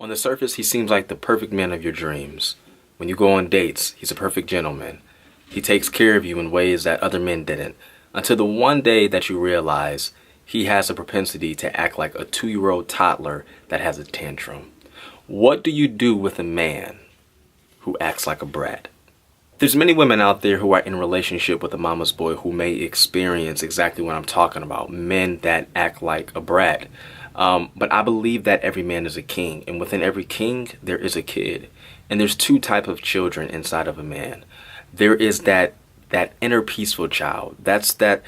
On the surface, he seems like the perfect man of your dreams. When you go on dates, he's a perfect gentleman. He takes care of you in ways that other men didn't. Until the one day that you realize he has a propensity to act like a 2-year-old toddler that has a tantrum. What do you do with a man who acts like a brat? There's many women out there who are in a relationship with a mama's boy who may experience exactly what I'm talking about. Men that act like a brat. But I believe that every man is a king, and within every king there is a kid. And there's two types of children inside of a man. There is that inner peaceful child. That's the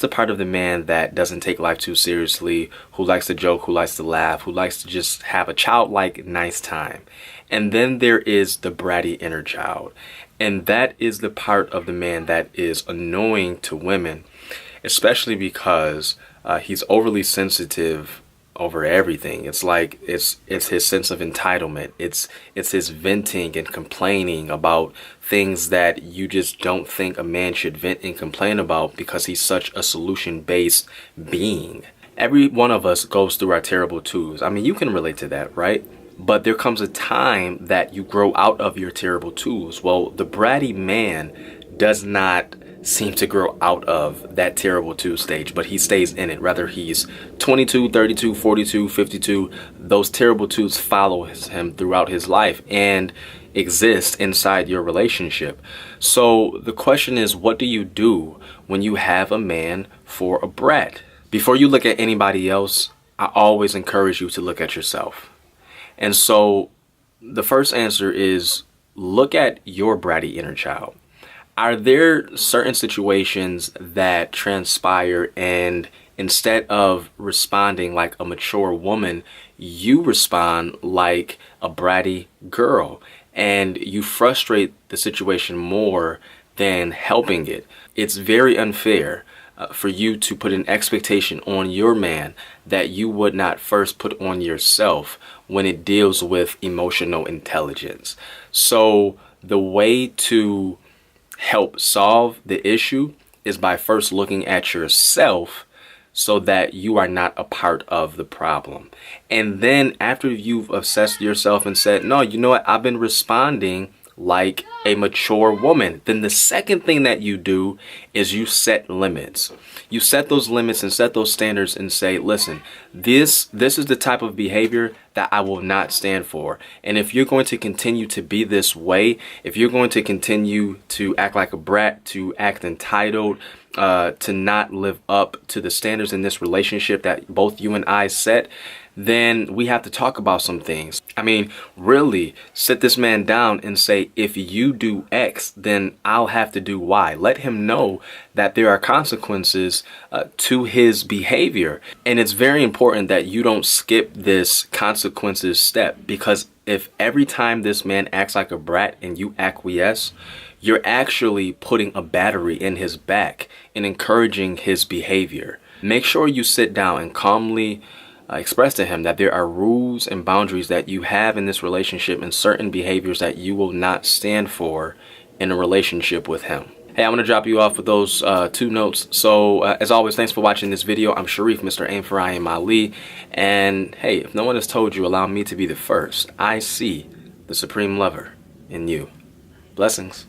part of the man that doesn't take life too seriously, who likes to joke, who likes to laugh, who likes to just have a childlike nice time. And then there is the bratty inner child. And that is the part of the man that is annoying to women, especially because he's overly sensitive over everything. It's like it's his sense of entitlement. It's his venting and complaining about things that you just don't think a man should vent and complain about because he's such a solution-based being. Every one of us goes through our terrible twos. I mean, you can relate to that, right? But there comes a time that you grow out of your terrible twos. Well, the bratty man does not seem to grow out of that terrible two stage, but he stays in it. Whether he's 22, 32, 42, 52, those terrible twos follow him throughout his life and exist inside your relationship. So the question is, what do you do when you have a man for a brat? Before you look at anybody else, I always encourage you to look at yourself. And so the first answer is, look at your bratty inner child. Are there certain situations that transpire and instead of responding like a mature woman, you respond like a bratty girl and you frustrate the situation more than helping it? It's very unfair for you to put an expectation on your man that you would not first put on yourself when it deals with emotional intelligence. So the way to help solve the issue is by first looking at yourself so that you are not a part of the problem. And then after you've assessed yourself and said, no, you know what, I've been responding like a mature woman, then the second thing that you do is you set limits. You set those limits and set those standards and say, listen, this is the type of behavior that I will not stand for. And if you're going to continue to be this way, if you're going to continue to act like a brat, to act entitled, to not live up to the standards in this relationship that both you and I set, then we have to talk about some things. I mean, really sit this man down and say, if you do X, then I'll have to do Y. Let him know that there are consequences to his behavior. And it's very important that you don't skip this consequences step, because if every time this man acts like a brat and you acquiesce, you're actually putting a battery in his back and encouraging his behavior. Make sure you sit down and calmly express to him that there are rules and boundaries that you have in this relationship and certain behaviors that you will not stand for in a relationship with him. Hey, I'm going to drop you off with those 2 notes. So as always, thanks for watching this video. I'm Shareef, Mr. Aim for I Am Ali. And hey, if no one has told you, allow me to be the first. I see the supreme lover in you. Blessings.